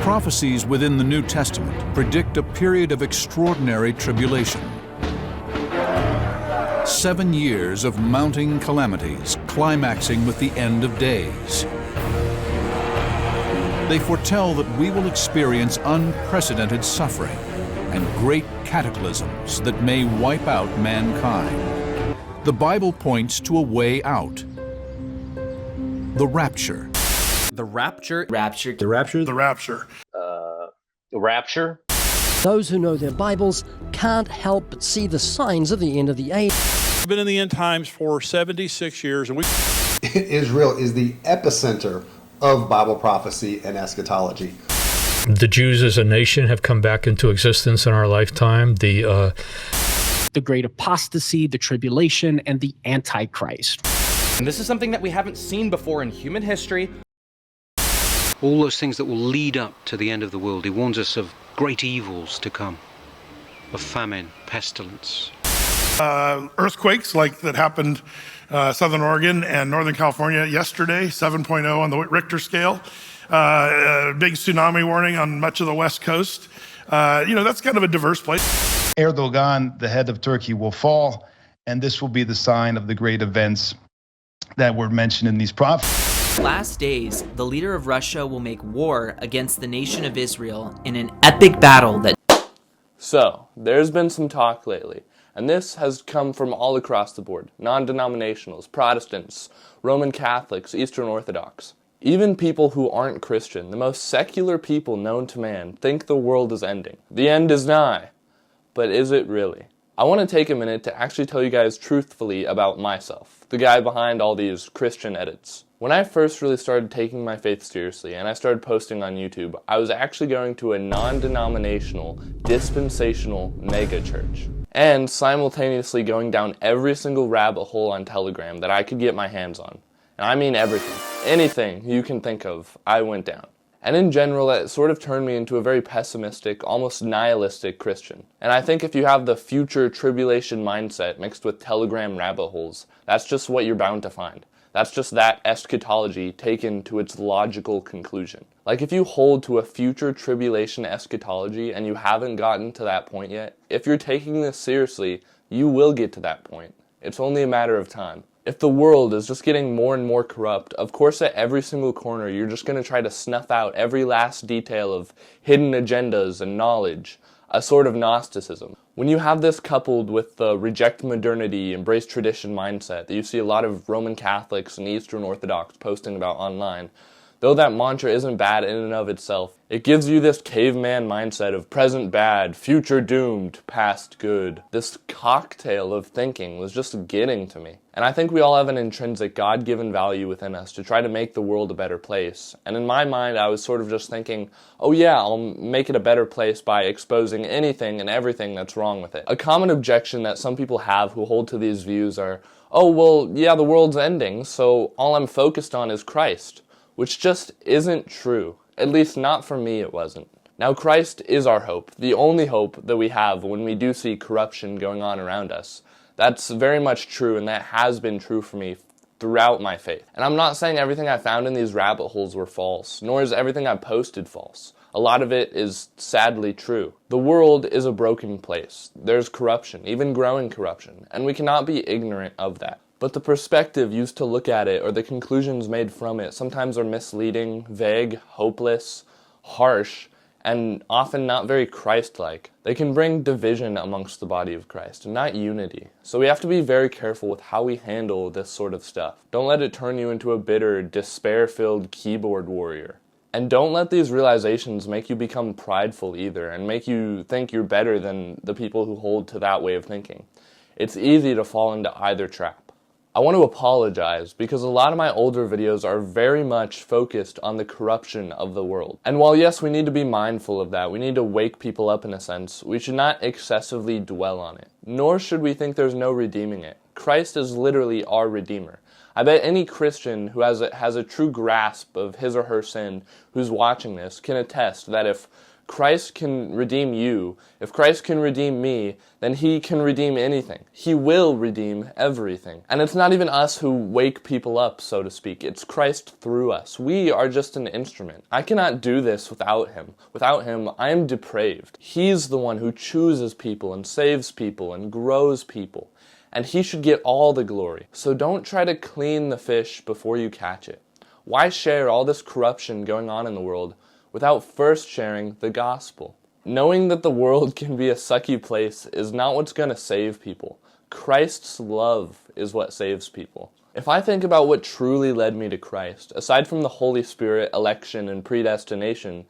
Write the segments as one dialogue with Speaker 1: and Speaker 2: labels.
Speaker 1: Prophecies within the New Testament predict a period of extraordinary tribulation. 7 years of mounting calamities, climaxing with the end of days. They foretell that we will experience unprecedented suffering and great cataclysms that may wipe out mankind. The Bible points to a way out. The rapture.
Speaker 2: The rapture.
Speaker 3: Rapture.
Speaker 4: The rapture.
Speaker 5: The rapture.
Speaker 6: The rapture.
Speaker 7: Those who know their Bibles can't help but see the signs of the end of the age.
Speaker 5: We've been in the end times for 76 years, and
Speaker 4: Israel is the epicenter of Bible prophecy and eschatology.
Speaker 8: The Jews as a nation have come back into existence in our lifetime. The
Speaker 9: great apostasy, the tribulation, and the Antichrist.
Speaker 2: And this is something that we haven't seen before in human history.
Speaker 10: All those things that will lead up to the end of the world. He warns us of great evils to come, of famine, pestilence.
Speaker 5: Earthquakes like that happened Southern Oregon and Northern California yesterday, 7.0 on the Richter scale. Big tsunami warning on much of the West Coast. That's kind of a diverse place.
Speaker 11: Erdogan, the head of Turkey, will fall, and this will be the sign of the great events that were mentioned in these prophecies.
Speaker 3: Last days, the leader of Russia will make war against the nation of Israel in an epic battle that...
Speaker 12: So, there's been some talk lately, and this has come from all across the board. Non-denominationals, Protestants, Roman Catholics, Eastern Orthodox. Even people who aren't Christian, the most secular people known to man, think the world is ending. The end is nigh. But is it really? I want to take a minute to actually tell you guys truthfully about myself, the guy behind all these Christian edits. When I first really started taking my faith seriously and I started posting on YouTube, I was actually going to a non-denominational, dispensational mega church. And simultaneously going down every single rabbit hole on Telegram that I could get my hands on. And I mean everything. Anything you can think of, I went down. And in general, that sort of turned me into a very pessimistic, almost nihilistic Christian. And I think if you have the future tribulation mindset mixed with Telegram rabbit holes, that's just what you're bound to find. That's just that eschatology taken to its logical conclusion. Like if you hold to a future tribulation eschatology and you haven't gotten to that point yet, if you're taking this seriously, you will get to that point. It's only a matter of time. If the world is just getting more and more corrupt, of course at every single corner you're just going to try to snuff out every last detail of hidden agendas and knowledge, a sort of Gnosticism. When you have this coupled with the reject modernity, embrace tradition mindset that you see a lot of Roman Catholics and Eastern Orthodox posting about online, though that mantra isn't bad in and of itself, it gives you this caveman mindset of present bad, future doomed, past good. This cocktail of thinking was just getting to me. And I think we all have an intrinsic God-given value within us to try to make the world a better place. And in my mind, I was sort of just thinking, oh yeah, I'll make it a better place by exposing anything and everything that's wrong with it. A common objection that some people have who hold to these views are, oh well, yeah, the world's ending, so all I'm focused on is Christ. Which just isn't true. At least not for me it wasn't. Now Christ is our hope, the only hope that we have when we do see corruption going on around us. That's very much true, and that has been true for me throughout my faith. And I'm not saying everything I found in these rabbit holes were false, nor is everything I posted false. A lot of it is sadly true. The world is a broken place. There's corruption, even growing corruption, and we cannot be ignorant of that. But the perspective used to look at it, or the conclusions made from it, sometimes are misleading, vague, hopeless, harsh, and often not very Christ-like. They can bring division amongst the body of Christ, and not unity. So we have to be very careful with how we handle this sort of stuff. Don't let it turn you into a bitter, despair-filled keyboard warrior. And don't let these realizations make you become prideful either, and make you think you're better than the people who hold to that way of thinking. It's easy to fall into either trap. I want to apologize because a lot of my older videos are very much focused on the corruption of the world. And while yes, we need to be mindful of that, we need to wake people up in a sense, we should not excessively dwell on it. Nor should we think there's no redeeming it. Christ is literally our Redeemer. I bet any Christian who has a true grasp of his or her sin who's watching this can attest that if Christ can redeem you. If Christ can redeem me, then he can redeem anything. He will redeem everything. And it's not even us who wake people up, so to speak. It's Christ through us. We are just an instrument. I cannot do this without him. Without him, I am depraved. He's the one who chooses people and saves people and grows people. And he should get all the glory. So don't try to clean the fish before you catch it. Why share all this corruption going on in the world without first sharing the gospel? Knowing that the world can be a sucky place is not what's going to save people. Christ's love is what saves people. If I think about what truly led me to Christ, aside from the Holy Spirit, election, and predestination,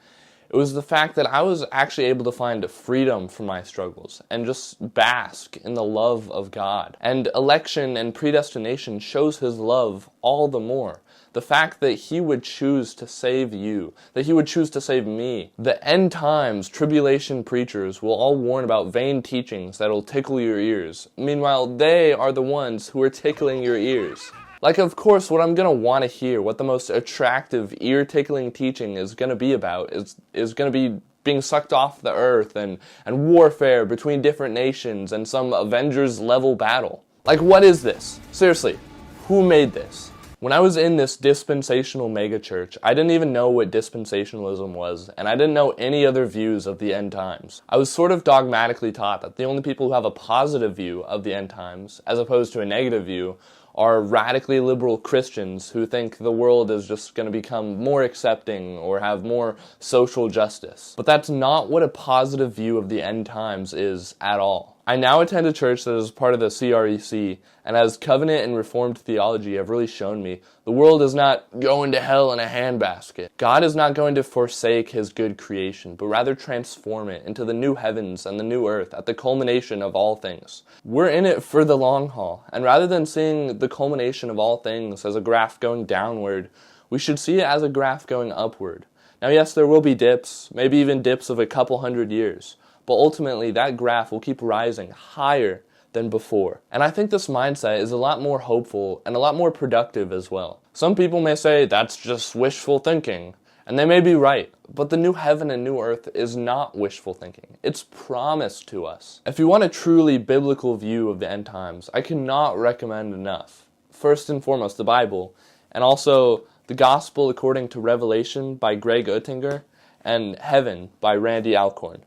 Speaker 12: it was the fact that I was actually able to find freedom from my struggles and just bask in the love of God. And election and predestination shows his love all the more. The fact that he would choose to save you, that he would choose to save me. The end times tribulation preachers will all warn about vain teachings that'll tickle your ears. Meanwhile, they are the ones who are tickling your ears. Like, of course, what I'm going to want to hear, what the most attractive, ear-tickling teaching is going to be about is going to be being sucked off the earth and warfare between different nations and some Avengers-level battle. Like, what is this? Seriously, who made this? When I was in this dispensational megachurch, I didn't even know what dispensationalism was, and I didn't know any other views of the end times. I was sort of dogmatically taught that the only people who have a positive view of the end times, as opposed to a negative view, are radically liberal Christians who think the world is just going to become more accepting or have more social justice. But that's not what a positive view of the end times is at all. I now attend a church that is part of the CREC, and as covenant and reformed theology have really shown me, the world is not going to hell in a handbasket. God is not going to forsake his good creation, but rather transform it into the new heavens and the new earth at the culmination of all things. We're in it for the long haul, and rather than seeing the culmination of all things as a graph going downward, we should see it as a graph going upward. Now yes, there will be dips, maybe even dips of a couple hundred years, but ultimately that graph will keep rising higher than before. And I think this mindset is a lot more hopeful and a lot more productive as well. Some people may say that's just wishful thinking, and they may be right, but the new heaven and new earth is not wishful thinking. It's promised to us. If you want a truly biblical view of the end times, I cannot recommend enough. First and foremost, the Bible, and also The Gospel According to Revelation by Greg Oettinger, and Heaven by Randy Alcorn.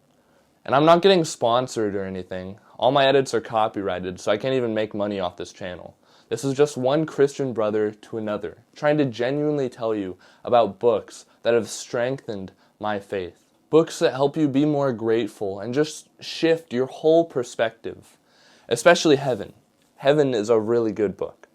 Speaker 12: And I'm not getting sponsored or anything. All my edits are copyrighted, so I can't even make money off this channel. This is just one Christian brother to another, trying to genuinely tell you about books that have strengthened my faith. Books that help you be more grateful and just shift your whole perspective. Especially Heaven. Heaven is a really good book.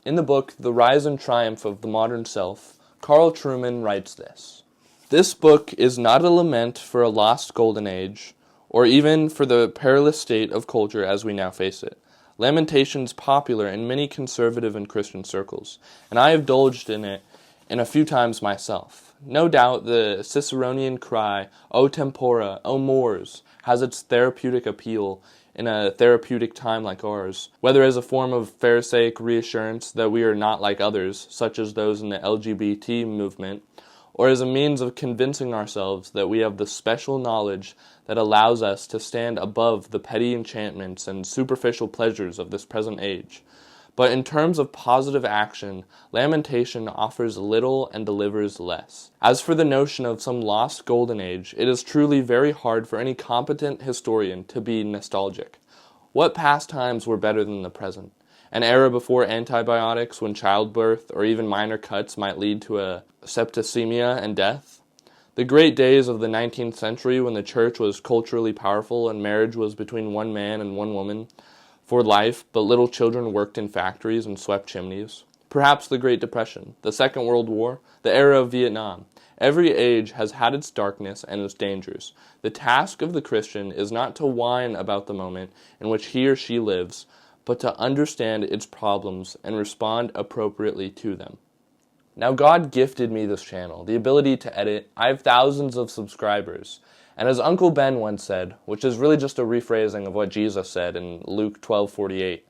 Speaker 12: In the book, The Rise and Triumph of the Modern Self, Carl Trueman writes this: "This book is not a lament for a lost golden age, or even for the perilous state of culture as we now face it. Lamentation's popular in many conservative and Christian circles, and I have indulged in it in a few times myself. No doubt the Ciceronian cry, 'O tempora, O mores,' has its therapeutic appeal in a therapeutic time like ours, whether as a form of pharisaic reassurance that we are not like others, such as those in the LGBT movement, or as a means of convincing ourselves that we have the special knowledge that allows us to stand above the petty enchantments and superficial pleasures of this present age. But in terms of positive action, Lamentation offers little and delivers less. As for the notion of some lost golden age, it is truly very hard for any competent historian to be nostalgic. What past times were better than the present? An era before antibiotics, when childbirth or even minor cuts might lead to a septicemia and death? The great days of the 19th century, when the church was culturally powerful and marriage was between one man and one woman for life, but little children worked in factories and swept chimneys? Perhaps the Great Depression, the Second World War, the era of Vietnam. Every age has had its darkness and its dangers. The task of the Christian is not to whine about the moment in which he or she lives, but to understand its problems and respond appropriately to them. Now, God gifted me this channel, the ability to edit. I have thousands of subscribers. And as Uncle Ben once said, which is really just a rephrasing of what Jesus said in Luke 12:48,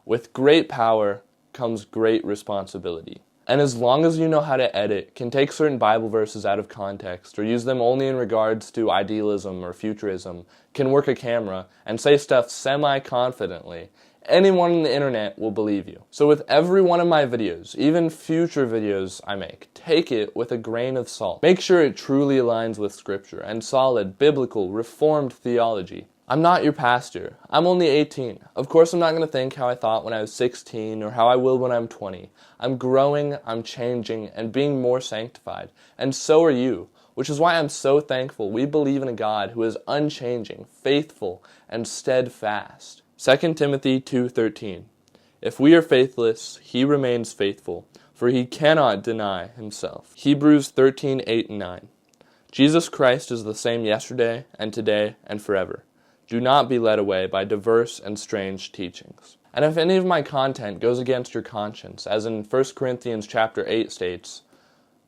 Speaker 12: with great power comes great responsibility. And as long as you know how to edit, can take certain Bible verses out of context, or use them only in regards to idealism or futurism, can work a camera, and say stuff semi-confidently, anyone on the internet will believe you. So with every one of my videos, even future videos I make, take it with a grain of salt. Make sure it truly aligns with Scripture and solid, biblical, reformed theology. I'm not your pastor. I'm only 18. Of course, I'm not going to think how I thought when I was 16 or how I will when I'm 20. I'm growing, I'm changing, and being more sanctified. And so are you, which is why I'm so thankful we believe in a God who is unchanging, faithful, and steadfast. 2 Timothy 2:13. If we are faithless, he remains faithful, for he cannot deny himself. Hebrews 13:8 and 9. Jesus Christ is the same yesterday and today and forever. Do not be led away by diverse and strange teachings. And if any of my content goes against your conscience, as in 1 Corinthians chapter 8 states,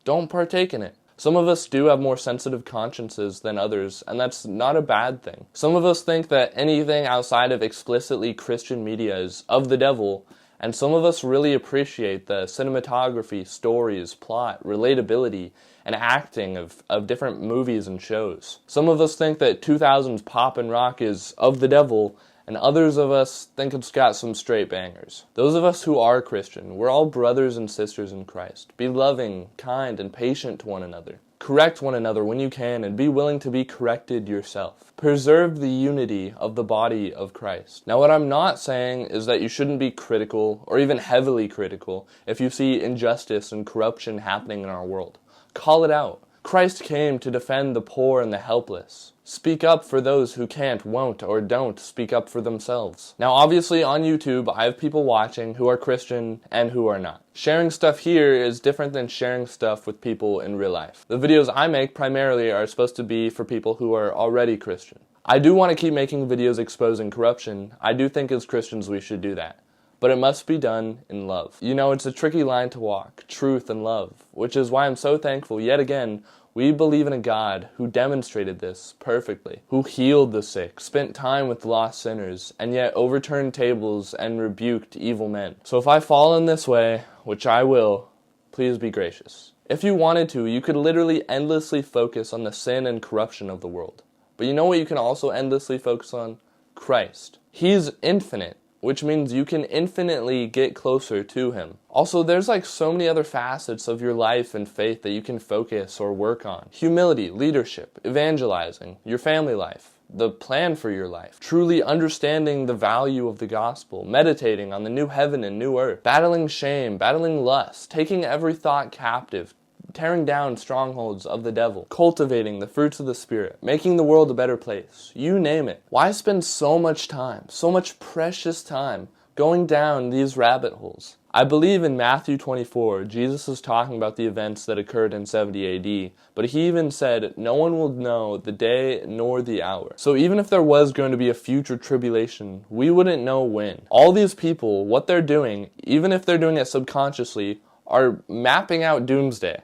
Speaker 12: don't partake in it. Some of us do have more sensitive consciences than others, and that's not a bad thing. Some of us think that anything outside of explicitly Christian media is of the devil, and some of us really appreciate the cinematography, stories, plot, relatability, and acting of different movies and shows. Some of us think that 2000s pop and rock is of the devil, and others of us think it's got some straight bangers. Those of us who are Christian, we're all brothers and sisters in Christ. Be loving, kind, and patient to one another. Correct one another when you can, and be willing to be corrected yourself. Preserve the unity of the body of Christ. Now, what I'm not saying is that you shouldn't be critical, or even heavily critical, if you see injustice and corruption happening in our world. Call it out. Christ came to defend the poor and the helpless. Speak up for those who can't, won't, or don't speak up for themselves. Now, obviously on YouTube, I have people watching who are Christian and who are not. Sharing stuff here is different than sharing stuff with people in real life. The videos I make primarily are supposed to be for people who are already Christian. I do want to keep making videos exposing corruption. I do think as Christians we should do that. But it must be done in love. You know, it's a tricky line to walk, truth and love, which is why I'm so thankful yet again we believe in a God who demonstrated this perfectly, who healed the sick, spent time with lost sinners, and yet overturned tables and rebuked evil men. So if I fall in this way, which I will, please be gracious. If you wanted to, you could literally endlessly focus on the sin and corruption of the world. But you know what you can also endlessly focus on? Christ. He's infinite, which means you can infinitely get closer to him. Also, there's like so many other facets of your life and faith that you can focus or work on. Humility, leadership, evangelizing, your family life, the plan for your life, truly understanding the value of the gospel, meditating on the new heaven and new earth, battling shame, battling lust, taking every thought captive, tearing down strongholds of the devil, cultivating the fruits of the Spirit, making the world a better place. You name it. Why spend so much time, so much precious time, going down these rabbit holes? I believe in Matthew 24, Jesus is talking about the events that occurred in 70 AD, but he even said, no one will know the day nor the hour. So even if there was going to be a future tribulation, we wouldn't know when. All these people, what they're doing, even if they're doing it subconsciously, are mapping out doomsday.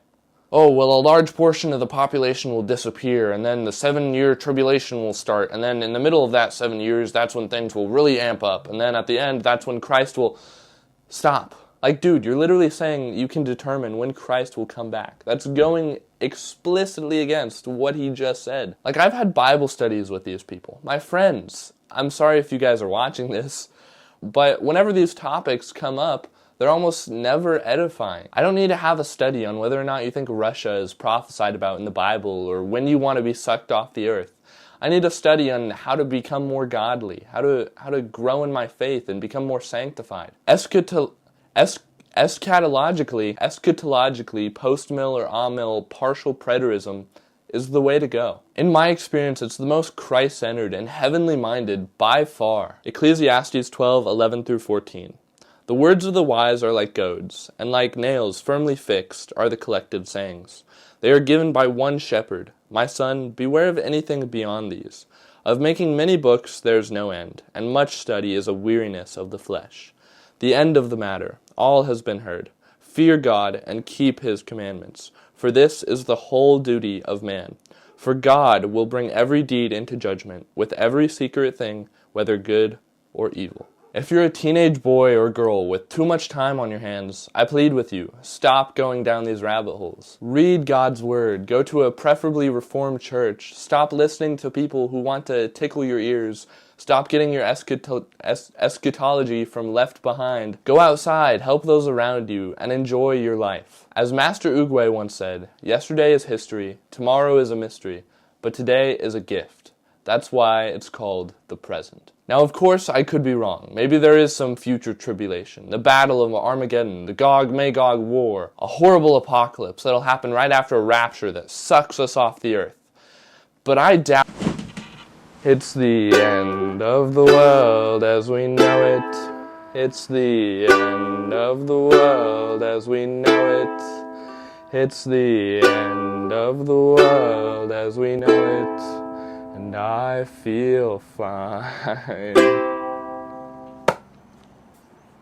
Speaker 12: Oh, well, a large portion of the population will disappear, and then the 7-year tribulation will start, and then in the middle of that 7 years, that's when things will really amp up, and then at the end, that's when Christ will stop. Like, dude, you're literally saying you can determine when Christ will come back. That's going explicitly against what he just said. Like, I've had Bible studies with these people. My friends, I'm sorry if you guys are watching this, but whenever these topics come up, they're almost never edifying. I don't need to have a study on whether or not you think Russia is prophesied about in the Bible or when you want to be sucked off the earth. I need a study on how to become more godly, how to grow in my faith and become more sanctified. Eschatologically, post-mill or on-mill partial preterism is the way to go. In my experience, it's the most Christ-centered and heavenly minded by far. Ecclesiastes 12:11-14. The words of the wise are like goads, and like nails firmly fixed are the collected sayings. They are given by one shepherd. My son, beware of anything beyond these. Of making many books there is no end, and much study is a weariness of the flesh. The end of the matter, all has been heard. Fear God and keep his commandments, for this is the whole duty of man. For God will bring every deed into judgment, with every secret thing, whether good or evil. If you're a teenage boy or girl with too much time on your hands, I plead with you, stop going down these rabbit holes. Read God's Word. Go to a preferably Reformed church. Stop listening to people who want to tickle your ears. Stop getting your eschatology from Left Behind. Go outside, help those around you, and enjoy your life. As Master Oogway once said, yesterday is history, tomorrow is a mystery, but today is a gift. That's why it's called the present. Now, of course, I could be wrong. Maybe there is some future tribulation, the battle of Armageddon, the Gog-Magog war, a horrible apocalypse that'll happen right after a rapture that sucks us off the earth. But I doubt it's the end of the world as we know it. It's the end of the world as we know it. It's the end of the world as we know it. And I feel fine.